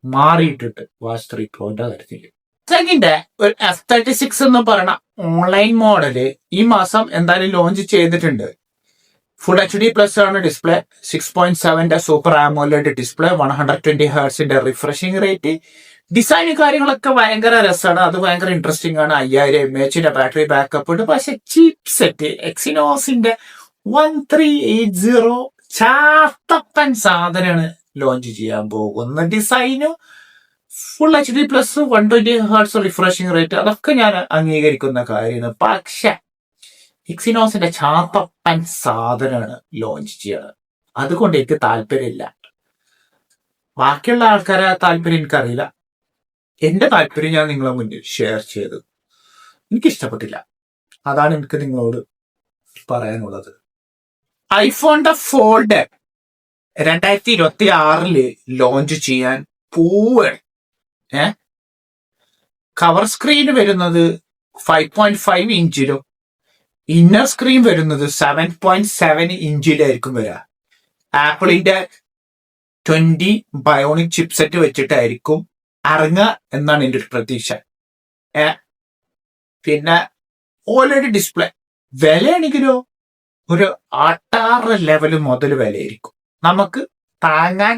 മാറിയിട്ടുണ്ട് വാച്ച് 3 പ്രോന്റെ കാര്യത്തിൽ. സെക്കൻഡ്, ഒരു F36 എന്ന് പറയുന്ന ഓൺലൈൻ മോഡല് ഈ മാസം എന്തായാലും ലോഞ്ച് ചെയ്തിട്ടുണ്ട്. ഫുൾ HD+ ആണ് ഡിസ്പ്ലേ, 6.7 സൂപ്പർ ആമോലെഡ് ഡിസ്പ്ലേ, 120 ഹേർട്സിന്റെ റിഫ്രഷിംഗ് റേറ്റ്. ഡിസൈനും കാര്യങ്ങളൊക്കെ ഭയങ്കര രസമാണ്, അത് ഭയങ്കര ഇൻട്രസ്റ്റിംഗ് ആണ്. 5000 mAh ബാറ്ററി ബാക്കപ്പ് ഉണ്ട്. പക്ഷെ ചീപ്പ് സെറ്റ് എക്സിനോസിന്റെ 1380 ചാത്തപ്പൻ സാധനമാണ് ലോഞ്ച് ചെയ്യാൻ പോകുന്ന. ഡിസൈനും full HD+, 120 hertz refreshing rate, അതൊക്കെ ഞാൻ അംഗീകരിക്കുന്ന കാര്യമാണ്. പക്ഷെ എക്സിനോസിന്റെ ചാത്തപ്പൻ സാധനമാണ് ലോഞ്ച് ചെയ്യണത്. അതുകൊണ്ട് എനിക്ക് താല്പര്യമില്ല. ബാക്കിയുള്ള ആൾക്കാരെ താല്പര്യം എനിക്കറിയില്ല. എന്റെ താല്പര്യം ഞാൻ നിങ്ങളെ മുന്നിൽ ഷെയർ ചെയ്തു. എനിക്കിഷ്ടപ്പെട്ടില്ല. അതാണ് എനിക്ക് നിങ്ങളോട് പറയാനുള്ളത്. ഐഫോണിന്റെ ഫോൾഡ് 2026 ലോഞ്ച് ചെയ്യാൻ പോവാണ്. കവർ സ്ക്രീൻ വരുന്നത് 5.5 ഇഞ്ചിലും ഇന്നർ സ്ക്രീൻ വരുന്നത് 7.7 ഇഞ്ചിലായിരിക്കും വരിക. ആപ്പിളിന്റെ 20 ബയോണിക് ചിപ്സെറ്റ് വെച്ചിട്ടായിരിക്കും ഇറങ്ങുക എന്നാണ് എൻ്റെ ഒരു പ്രതീക്ഷ. പിന്നെ ഓൾറെഡി ഡിസ്പ്ലേ വിലയാണെങ്കിലോ ഒരു 6 ലെവൽ മുതൽ വിലയായിരിക്കും. നമുക്ക് താങ്ങാൻ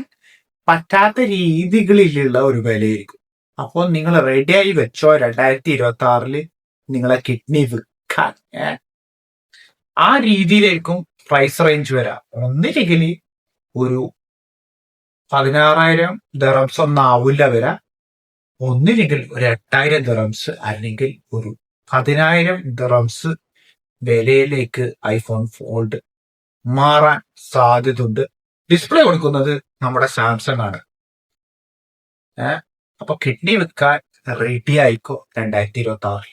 പറ്റാത്ത രീതികളിലുള്ള ഒരു വിലയായിരിക്കും. അപ്പോൾ നിങ്ങൾ റെഡിയായി വെച്ചോ 2026 നിങ്ങളെ കിഡ്നി വിൽക്കാൻ. ആ രീതിയിലായിരിക്കും പ്രൈസ് റേഞ്ച് വരാം. ഒന്നില്ലെങ്കിൽ ഒരു 16,000 ദിറംസ് ഒന്നും ആവില്ല വരാം, ഒന്നില്ലെങ്കിൽ ഒരു 8,000 ദിറംസ് അല്ലെങ്കിൽ ഒരു 10,000 ദിറംസ് വിലയിലേക്ക് ഐഫോൺ ഫോൾഡ് മാറാൻ സാധ്യതയുണ്ട്. ഡിസ്പ്ലേ കൊടുക്കുന്നത് നമ്മുടെ സാംസങ് ആണ്. അപ്പൊ കിഡ്നി വെക്കാൻ റെഡി ആയിക്കോ 2026.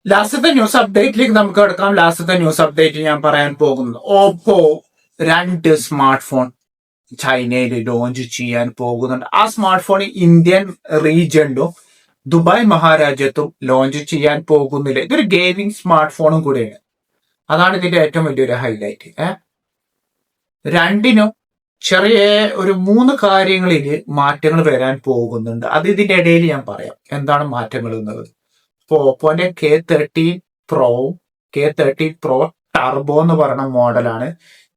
ലാസ്റ്റത്തെ ന്യൂസ് അപ്ഡേറ്റിലേക്ക് നമുക്ക് കിടക്കാം. ലാസ്റ്റത്തെ ന്യൂസ് അപ്ഡേറ്റ് ഞാൻ പറയാൻ പോകുന്നത്, ഓപ്പോ 2 സ്മാർട്ട് ഫോൺ ചൈനയിൽ ലോഞ്ച് ചെയ്യാൻ പോകുന്നുണ്ട്. ആ സ്മാർട്ട് ഫോൺ ഇന്ത്യൻ റീജിയനിലും ദുബായ് മഹാരാജ്യത്തും ലോഞ്ച് ചെയ്യാൻ പോകുന്നില്ല. ഇതൊരു ഗെയിമിംഗ് സ്മാർട്ട് ഫോണും കൂടെയാണ്. അതാണ് ഇതിന്റെ ഏറ്റവും വലിയൊരു ഹൈലൈറ്റ്. രണ്ടിനും ചെറിയ ഒരു 3 കാര്യങ്ങളിൽ മാറ്റങ്ങൾ വരാൻ പോകുന്നുണ്ട്. അത് ഇതിന്റെ ഇടയിൽ ഞാൻ പറയാം എന്താണ് മാറ്റങ്ങൾ എന്നുള്ളത്. ഇപ്പൊ ഓപ്പോന്റെ K13 പ്രോവും K13 പ്രോ ടർബോ എന്ന് പറയുന്ന മോഡലാണ്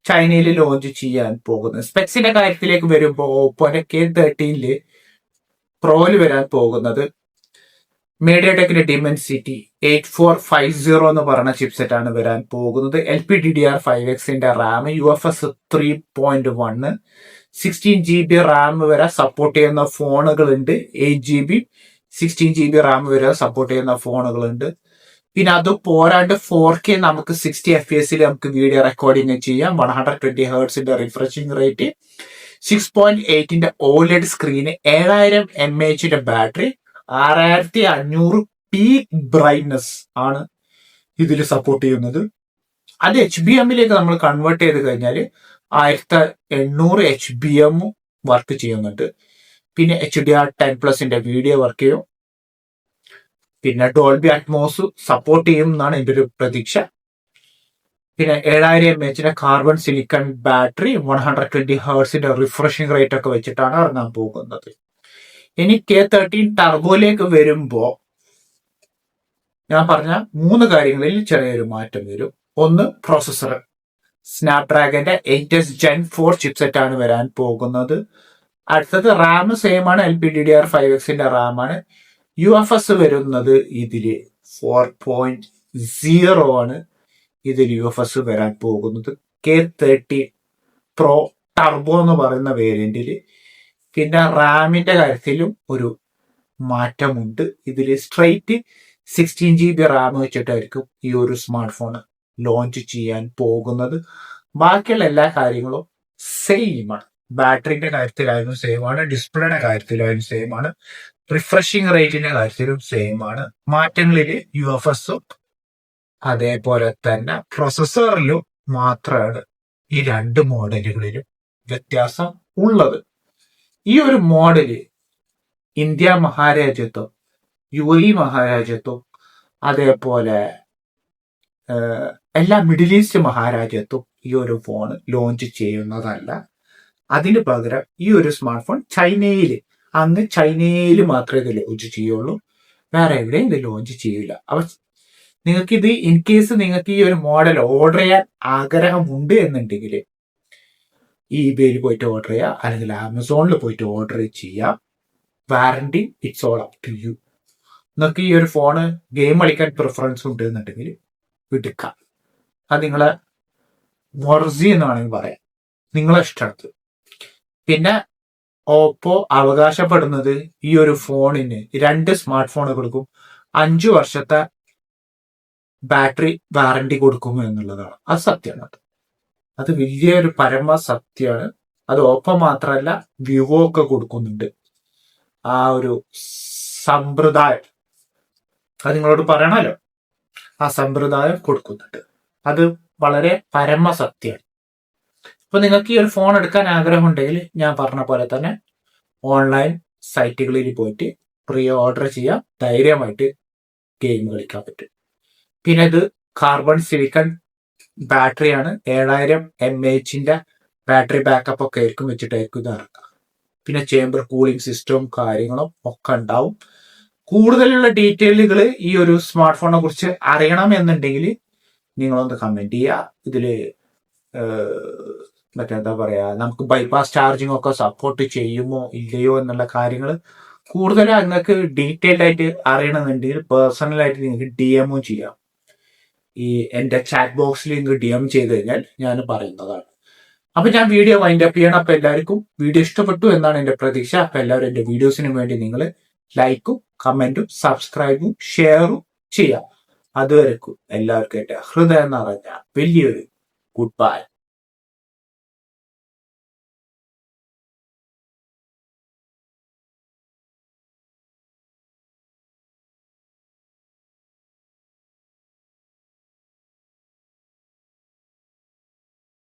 ചൈനയിൽ ലോഞ്ച് ചെയ്യാൻ പോകുന്നത്. സ്പെക്സിന്റെ കാര്യത്തിലേക്ക് വരുമ്പോൾ ഓപ്പോന്റെ K13 പ്രോയില് വരാൻ പോകുന്നത് മീഡിയടെക്കിന്റെ ഡിമെൻസിറ്റി 8450 എന്ന് പറയുന്ന ചിപ്സെറ്റ് ആണ് വരാൻ പോകുന്നത്. LPDDR5Xന്റെ റാം, UFS 3.1, 16GB റാം വരെ സപ്പോർട്ട് ചെയ്യുന്ന ഫോണുകളുണ്ട്. 8GB 16GB റാം വരെ സപ്പോർട്ട് ചെയ്യുന്ന ഫോണുകളുണ്ട്. പിന്നെ അത് പോരാണ്ട് 4K നമുക്ക് 60 FPS നമുക്ക് വീഡിയോ റെക്കോർഡിംഗ് ചെയ്യാം. 120 ഹേർട്സിന്റെ refreshing rate, 6.8 OLED screen, 7000 mAh battery, 6500 peak brightness ആണ് ഇതിൽ സപ്പോർട്ട് ചെയ്യുന്നത്. അത് HBM നമ്മൾ കൺവേർട്ട് ചെയ്ത് കഴിഞ്ഞാൽ 1800 HBM വർക്ക് ചെയ്യുന്നുണ്ട്. പിന്നെ HDR10+ വീഡിയോ വർക്ക് ചെയ്യും. പിന്നെ ഡോൾബി അറ്റ്മോസ് സപ്പോർട്ട് ചെയ്യും എന്നാണ് എൻ്റെ ഒരു പ്രതീക്ഷ. പിന്നെ 7000 mAh കാർബൺ സിലിക്കൺ ബാറ്ററി, 120 ഹേർട്സിന്റെ റിഫ്രഷിംഗ് റേറ്റ് ഒക്കെ വെച്ചിട്ടാണ് ഇറങ്ങാൻ പോകുന്നത്. ഇനി K13 ടർബോയിലേക്ക് വരുമ്പോ ഞാൻ പറഞ്ഞ 3 കാര്യങ്ങളിൽ ചെറിയൊരു മാറ്റം വരും. ഒന്ന്, പ്രോസസ്സർ സ്നാപ്ഡ്രാഗന്റെ 8s Gen 4 ചിപ്സെറ്റ് ആണ് വരാൻ പോകുന്നത്. അടുത്തത് റാം സെയിം ആണ്, LPDDR5Xന്റെ റാമാണ്. UFS വരുന്നത് ഇതില് 4.0 ആണ് ഇതിൽ UFS വരാൻ പോകുന്നത്. K30 Pro ടർബോ എന്ന് പറയുന്ന വേരിയന്റിൽ. പിന്നെ റാമിന്റെ കാര്യത്തിലും ഒരു മാറ്റമുണ്ട്. ഇതിൽ സ്ട്രൈറ്റ് 16GB റാം വെച്ചിട്ടായിരിക്കും ഈ ഒരു സ്മാർട്ട് ഫോൺ ലോഞ്ച് ചെയ്യാൻ പോകുന്നത്. ബാക്കിയുള്ള എല്ലാ കാര്യങ്ങളും സെയിം ആണ്. ബാറ്ററിന്റെ കാര്യത്തിലായാലും സെയിം ആണ്, ഡിസ്പ്ലേയുടെ കാര്യത്തിലായാലും സെയിം ആണ്, റിഫ്രഷിംഗ് റേറ്റിന്റെ കാര്യത്തിലും സെയിം ആണ്. മാറ്റങ്ങളിൽ UFSഉം അതേപോലെ തന്നെ പ്രൊസസ്സറിലും മാത്രമാണ് ഈ രണ്ട് മോഡലുകളിലും വ്യത്യാസം ഉള്ളത്. ഈ ഒരു മോഡല് ഇന്ത്യ മഹാരാജ്യത്വം, UAE മഹാരാജ്യത്വം, അതേപോലെ എല്ലാ മിഡിൽ ഈസ്റ്റ് മഹാരാജ്യത്തും ഈ ഒരു ഫോൺ ലോഞ്ച് ചെയ്യുന്നതല്ല. അതിന് പകരം ഈ ഒരു സ്മാർട്ട് ഫോൺ ചൈനയിൽ മാത്രമേ ഇത് ലോഞ്ച് ചെയ്യുള്ളൂ, വേറെ എവിടെയും ഇത് ലോഞ്ച് ചെയ്യില്ല. അപ്പൊ നിങ്ങൾക്ക് ഇത് ഇൻ കേസ് നിങ്ങൾക്ക് ഈ ഒരു മോഡൽ ഓർഡർ ചെയ്യാൻ ആഗ്രഹമുണ്ട് എന്നുണ്ടെങ്കിൽ eBayയിൽ പോയിട്ട് ഓർഡർ ചെയ്യുക, അല്ലെങ്കിൽ ആമസോണിൽ പോയിട്ട് ഓർഡർ ചെയ്യാം. Warranty it's all up to you. നിങ്ങൾക്ക് ഈ ഒരു ഫോണ് ഗെയിം കളിക്കാൻ പ്രിഫറൻസ് ഉണ്ട് എന്നുണ്ടെങ്കിൽ എടുക്കാം. അത് നിങ്ങളെ മർസി എന്ന് വേണമെങ്കിൽ പറയാം, നിങ്ങളെ ഇഷ്ടത്ത്. പിന്നെ ഓപ്പോ അവകാശപ്പെടുന്നത് ഈ ഒരു ഫോണിന് 2 സ്മാർട്ട് ഫോണുകൾക്കും 5 വർഷത്തെ ബാറ്ററി വാറണ്ടി കൊടുക്കും എന്നുള്ളതാണ്. അത് സത്യമാണ്. അത് വലിയൊരു പരമ സത്യമാണ്. അത് ഓപ്പോ മാത്രമല്ല, വിവോ ഒക്കെ കൊടുക്കുന്നുണ്ട്. ആ ഒരു സമ്പ്രദായം അത് നിങ്ങളോട് പറയണല്ലോ, ആ സമ്പ്രദായം കൊടുക്കുന്നുണ്ട്. അത് വളരെ പരമ സത്യമാണ്. അപ്പൊ നിങ്ങൾക്ക് ഈ ഒരു ഫോൺ എടുക്കാൻ ആഗ്രഹമുണ്ടെങ്കിൽ ഞാൻ പറഞ്ഞ പോലെ തന്നെ ഓൺലൈൻ സൈറ്റുകളിൽ പോയിട്ട് പ്രീ ഓർഡർ ചെയ്യാം. ധൈര്യമായിട്ട് ഗെയിം കളിക്കാൻ പറ്റും. പിന്നെ ഇത് കാർബൺ സിലിക്കൺ ബാറ്ററിയാണ്. 7000 mAh ബാറ്ററി ബാക്കപ്പ് ഒക്കെ ആയിരിക്കും വെച്ചിട്ടായിരിക്കും ഇത് ഇറക്കുക. പിന്നെ ചേംബർ കൂളിംഗ് സിസ്റ്റവും കാര്യങ്ങളും ഒക്കെ ഉണ്ടാവും. കൂടുതലുള്ള ഡീറ്റെയിലുകൾ ഈ ഒരു സ്മാർട്ട് ഫോണിനെ കുറിച്ച് അറിയണം എന്നുണ്ടെങ്കിൽ നിങ്ങളൊന്ന് കമന്റ് ചെയ്യുക. ഇതില് മറ്റെന്താ പറയാ, നമുക്ക് ബൈപ്പാസ് ചാർജിങ് ഒക്കെ സപ്പോർട്ട് ചെയ്യുമോ ഇല്ലയോ എന്നുള്ള കാര്യങ്ങൾ കൂടുതൽ നിങ്ങൾക്ക് ഡീറ്റെയിൽഡ് ആയിട്ട് അറിയണമെന്നുണ്ടെങ്കിൽ പേഴ്സണലായിട്ട് നിങ്ങൾക്ക് DM ചെയ്യാം. ഈ എന്റെ ചാറ്റ് ബോക്സിൽ നിങ്ങൾക്ക് DM ചെയ്ത് കഴിഞ്ഞാൽ ഞാൻ പറയുന്നതാണ്. അപ്പൊ ഞാൻ വീഡിയോ വൈൻഡ് അപ്പ് ചെയ്യണം. അപ്പൊ എല്ലാവർക്കും വീഡിയോ ഇഷ്ടപ്പെട്ടു എന്നാണ് എന്റെ പ്രതീക്ഷ. അപ്പൊ എല്ലാവരും എന്റെ വീഡിയോസിന് വേണ്ടി നിങ്ങൾ ലൈക്കും കമന്റും സബ്സ്ക്രൈബും ഷെയറും ചെയ്യാം. അതുവരെക്കും എല്ലാവർക്കും എന്റെ ഹൃദയം നിറഞ്ഞ വലിയൊരു ഗുഡ് ബൈ.